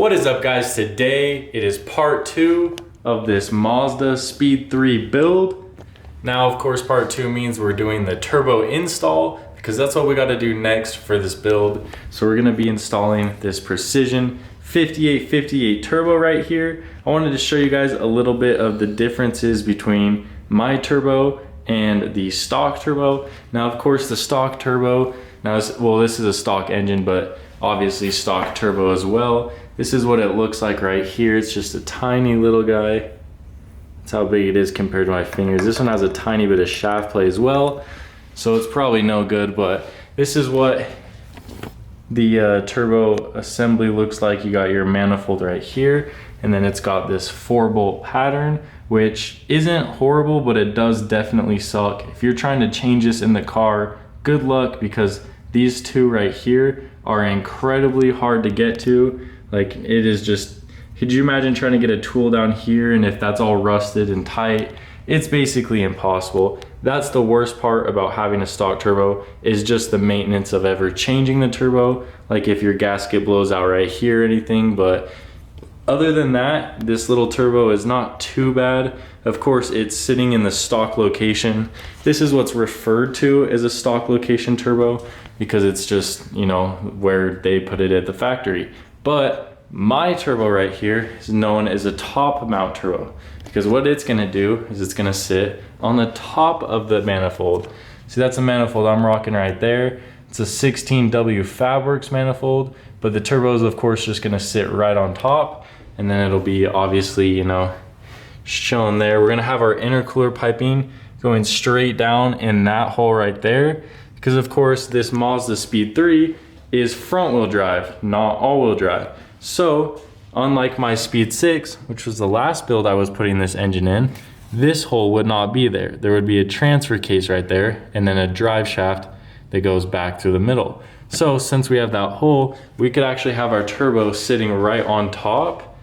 What is up, guys? Today it is part 2 of this Mazdaspeed 3 build. Now, of course, part 2 means we're doing the turbo install because that's what we got to do next for this build. So we're going to be installing this Precision 5858 turbo right here. I wanted to show you guys a little bit of the differences between my turbo and the stock turbo. Now, of course, the stock turbo, this is a stock engine, but obviously stock turbo as well. This is what it looks like right here. It's just a tiny little guy. That's how big it is compared to my fingers. This one has a tiny bit of shaft play as well, so it's probably no good, but this is what the turbo assembly looks like. You got your manifold right here, and then it's got this 4-bolt pattern, which isn't horrible, but it does definitely suck. If you're trying to change this in the car, good luck, because these two right here are incredibly hard to get to. Like, it is just, could you imagine trying to get a tool down here, and if that's all rusted and tight, it's basically impossible. That's the worst part about having a stock turbo, is just the maintenance of ever changing the turbo, like if your gasket blows out right here or anything. But other than that, this little turbo is not too bad. Of course, it's sitting in the stock location. This is what's referred to as a stock location turbo because it's just, you know, where they put it at the factory. But my turbo right here is known as a top mount turbo, because what it's gonna do is it's gonna sit on the top of the manifold. See, that's a manifold I'm rocking right there. It's a 16W Fabworks manifold, but the turbo is of course just gonna sit right on top, and then it'll be obviously, you know, shown there. We're gonna have our intercooler piping going straight down in that hole right there, because of course this Mazdaspeed 3 is front wheel drive, not all wheel drive. So unlike my Speed 6, which was the last build I was putting this engine in, this hole would not be there. There would be a transfer case right there, and then a drive shaft that goes back through the middle. So since we have that hole, we could actually have our turbo sitting right on top,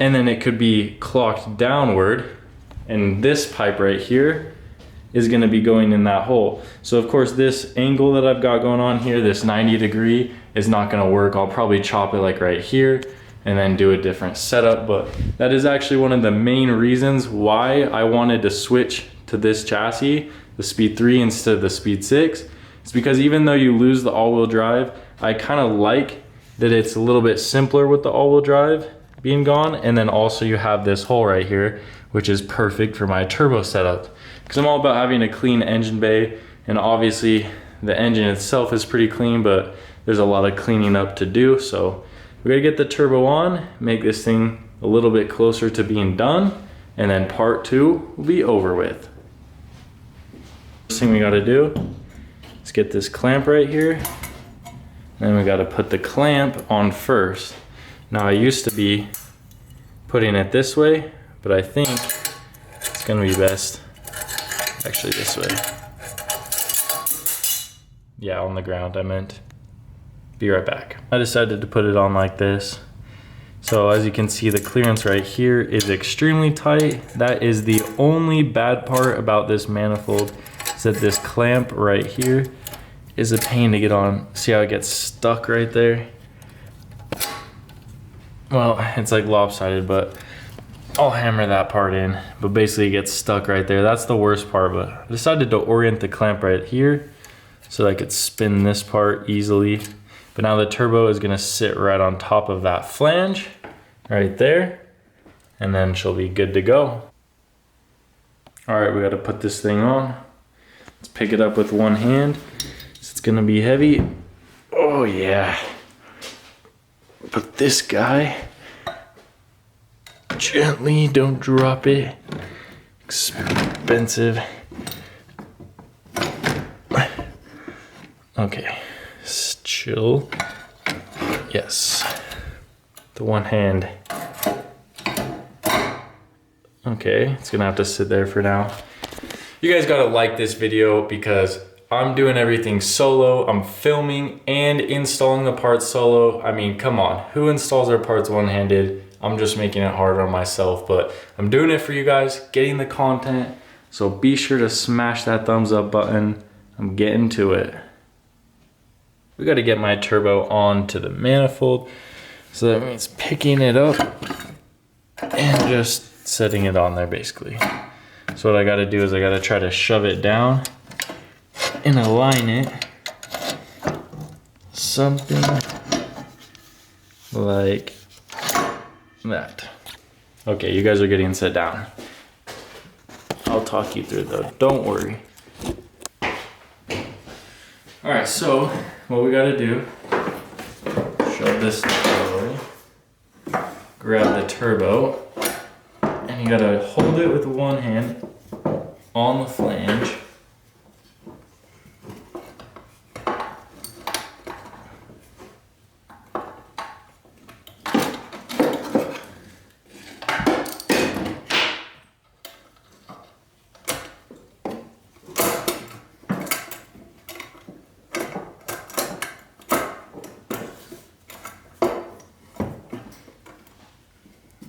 and then it could be clocked downward, and this pipe right here is gonna be going in that hole. So of course this angle that I've got going on here, this 90 degree, is not gonna work. I'll probably chop it like right here and then do a different setup, but that is actually one of the main reasons why I wanted to switch to this chassis, the Speed 3 instead of the Speed 6. It's because even though you lose the all-wheel drive, I kind of like that it's a little bit simpler with the all-wheel drive being gone, and then also you have this hole right here, which is perfect for my turbo setup. Because I'm all about having a clean engine bay, and obviously the engine itself is pretty clean, but there's a lot of cleaning up to do. So we're gonna get the turbo on, make this thing a little bit closer to being done, and then part 2 will be over with. First thing we gotta do is get this clamp right here. Then we gotta put the clamp on first. Now I used to be putting it this way, but I think it's gonna be best actually this way. Yeah, on the ground I meant. Be right back. I decided to put it on like this. So as you can see, the clearance right here is extremely tight. That is the only bad part about this manifold, is that this clamp right here is a pain to get on. See how it gets stuck right there? Well, it's like lopsided, but I'll hammer that part in. But basically it gets stuck right there. That's the worst part, but I decided to orient the clamp right here so that I could spin this part easily. But now the turbo is gonna sit right on top of that flange right there, and then she'll be good to go. All right, we gotta put this thing on. Let's pick it up with one hand. It's gonna be heavy. Oh yeah. Put this guy gently, don't drop it. Expensive. Okay. Chill. Yes. The one hand. Okay, it's gonna have to sit there for now. You guys gotta like this video because I'm doing everything solo. I'm filming and installing the parts solo. I mean, come on, who installs their parts one-handed? I'm just making it harder on myself, but I'm doing it for you guys, getting the content. So be sure to smash that thumbs up button. I'm getting to it. We got to get my turbo onto the manifold. So that means picking it up and just setting it on there basically. So what I gotta do is I gotta try to shove it down and align it something like that. Okay, you guys are getting set down. I'll talk you through though, don't worry. All right, so what we gotta do, shove this away, grab the turbo, and you gotta hold it with one hand on the flange.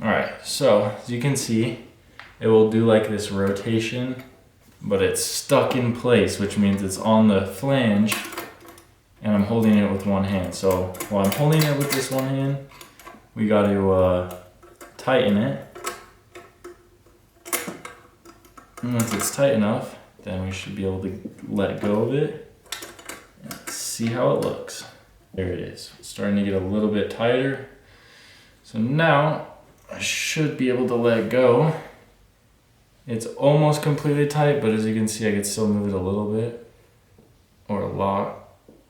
Alright, so as you can see, it will do like this rotation, but it's stuck in place, which means it's on the flange, and I'm holding it with one hand. So while I'm holding it with this one hand, we got to tighten it. And once it's tight enough, then we should be able to let go of it. And see how it looks. There it is. It's starting to get a little bit tighter. So now I should be able to let go. It's almost completely tight, but as you can see, I can still move it a little bit, or a lot.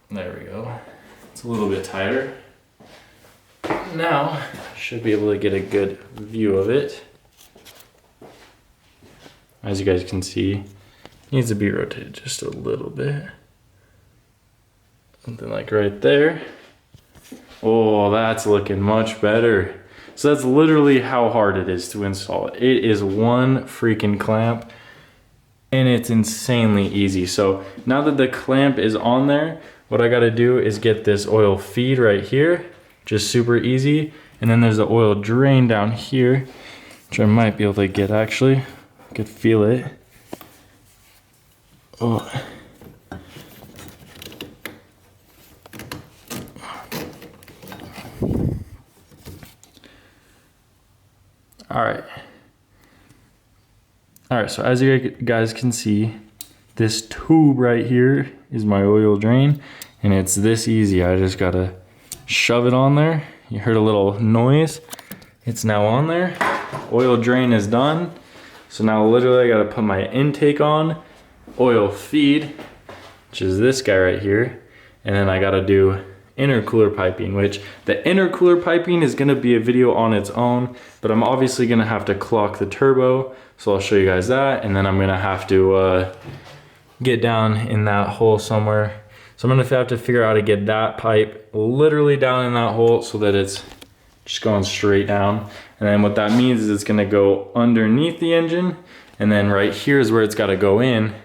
There we go. It's a little bit tighter. Now, I should be able to get a good view of it. As you guys can see, it needs to be rotated just a little bit. Something like right there. Oh, that's looking much better. So that's literally how hard it is to install it. It is one freaking clamp and it's insanely easy. So now that the clamp is on there, what I gotta do is get this oil feed right here, just super easy. And then there's the oil drain down here, which I might be able to get actually. I could feel it. Oh. All right, so as you guys can see, this tube right here is my oil drain, and it's this easy. I just gotta shove it on there. You heard a little noise. It's now on there. Oil drain is done. So now literally I gotta put my intake on, oil feed, which is this guy right here, and then I gotta do intercooler piping, which the intercooler piping is going to be a video on its own, but I'm obviously going to have to clock the turbo, so I'll show you guys that, and then I'm going to have to get down in that hole somewhere. So I'm going to have to figure out how to get that pipe literally down in that hole so that it's just going straight down. And then what that means is it's going to go underneath the engine, and then right here is where it's got to go in,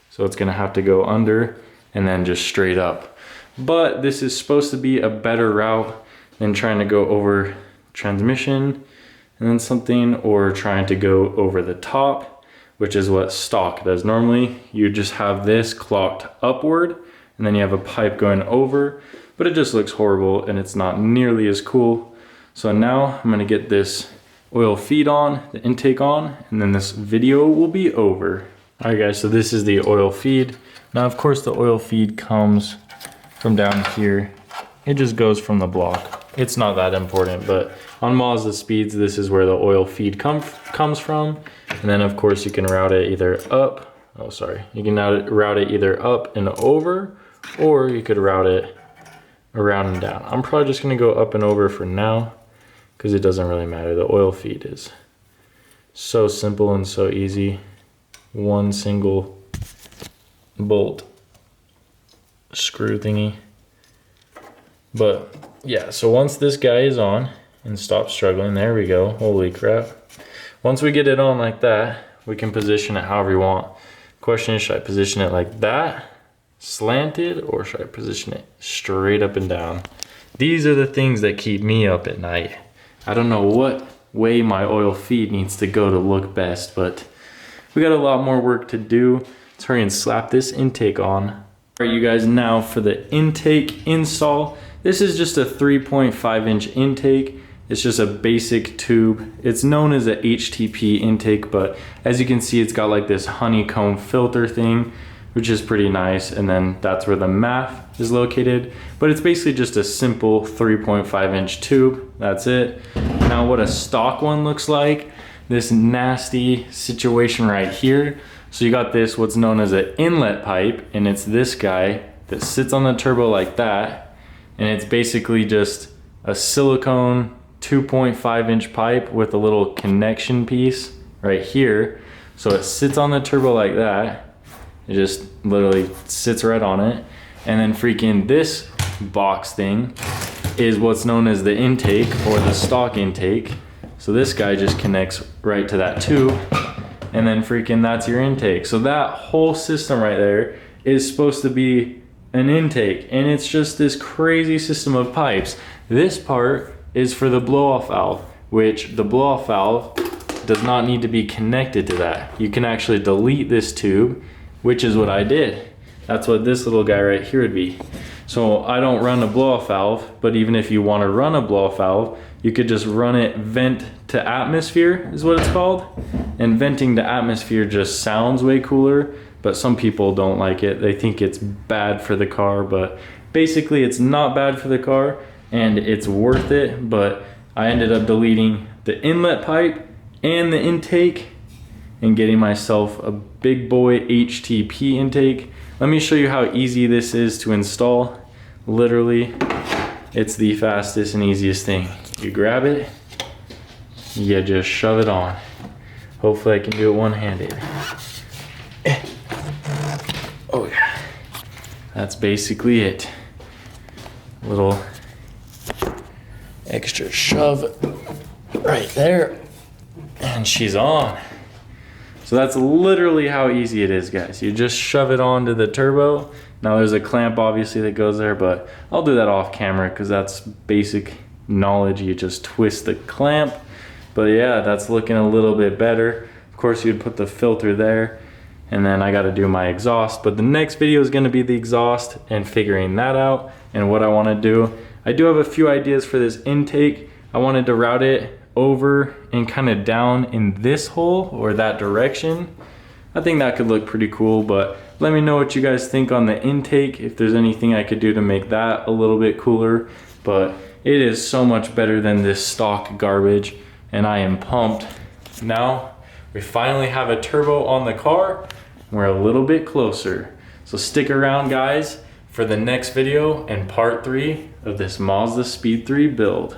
so it's going to have to go under and then just straight up. But this is supposed to be a better route than trying to go over transmission and then something, or trying to go over the top, which is what stock does. Normally you just have this clocked upward and then you have a pipe going over, but it just looks horrible and it's not nearly as cool. So now I'm gonna get this oil feed on, the intake on, and then this video will be over. All right guys, so this is the oil feed. Now of course the oil feed comes from down here. It just goes from the block. It's not that important, but on Mazdaspeeds, this is where the oil feed comes from. And then of course you can route it either up, you can now route it either up and over, or you could route it around and down. I'm probably just gonna go up and over for now, because it doesn't really matter. The oil feed is so simple and so easy. One single bolt screw thingy. But yeah, so once this guy is on and stops struggling, there we go, holy crap. Once we get it on like that, we can position it however you want. Question is, should I position it like that, slanted, or should I position it straight up and down? These are the things that keep me up at night. I don't know what way my oil feed needs to go to look best, but we got a lot more work to do. Let's hurry and slap this intake on. All right, you guys, now for the intake install. this is just a 3.5 inch intake. It's just a basic tube. It's known as a HTP intake, but as you can see, it's got like this honeycomb filter thing, which is pretty nice. And then that's where the MAF is located. But it's basically just a simple 3.5 inch tube. That's it. Now what a stock one looks like, this nasty situation right here. So you got this, what's known as an inlet pipe, and it's this guy that sits on the turbo like that. And it's basically just a silicone 2.5 inch pipe with a little connection piece right here. So it sits on the turbo like that. It just literally sits right on it. And then freaking this box thing is what's known as the intake, or the stock intake. So this guy just connects right to that tube, and then freaking that's your intake. So that whole system right there is supposed to be an intake, and it's just this crazy system of pipes. This part is for the blow-off valve, which the blow-off valve does not need to be connected to that. You can actually delete this tube, which is what I did. That's what this little guy right here would be. So I don't run a blow-off valve, but even if you want to run a blow-off valve, you could just run it vent to atmosphere is what it's called. And venting to atmosphere just sounds way cooler, but some people don't like it. They think it's bad for the car, but basically it's not bad for the car and it's worth it. But I ended up deleting the inlet pipe and the intake and getting myself a big boy HTP intake. Let me show you how easy this is to install. Literally, it's the fastest and easiest thing. You grab it, you just shove it on. Hopefully I can do it one-handed. Oh yeah, that's basically it. Little extra shove right there, and she's on. So that's literally how easy it is, guys. You just shove it onto the turbo. Now there's a clamp obviously that goes there, but I'll do that off camera because that's basic knowledge. You just twist the clamp. But yeah, that's looking a little bit better. Of course, you'd put the filter there, and then I got to do my exhaust. But the next video is going to be the exhaust and figuring that out and what I want to do. I do have a few ideas for this intake. I wanted to route it over and kind of down in this hole or that direction. I think that could look pretty cool, but let me know what you guys think on the intake, if there's anything I could do to make that a little bit cooler. But it is so much better than this stock garbage, and I am pumped. Now we finally have a turbo on the car. We're a little bit closer. So stick around, guys, for the next video and part 3 of this Mazdaspeed 3 build.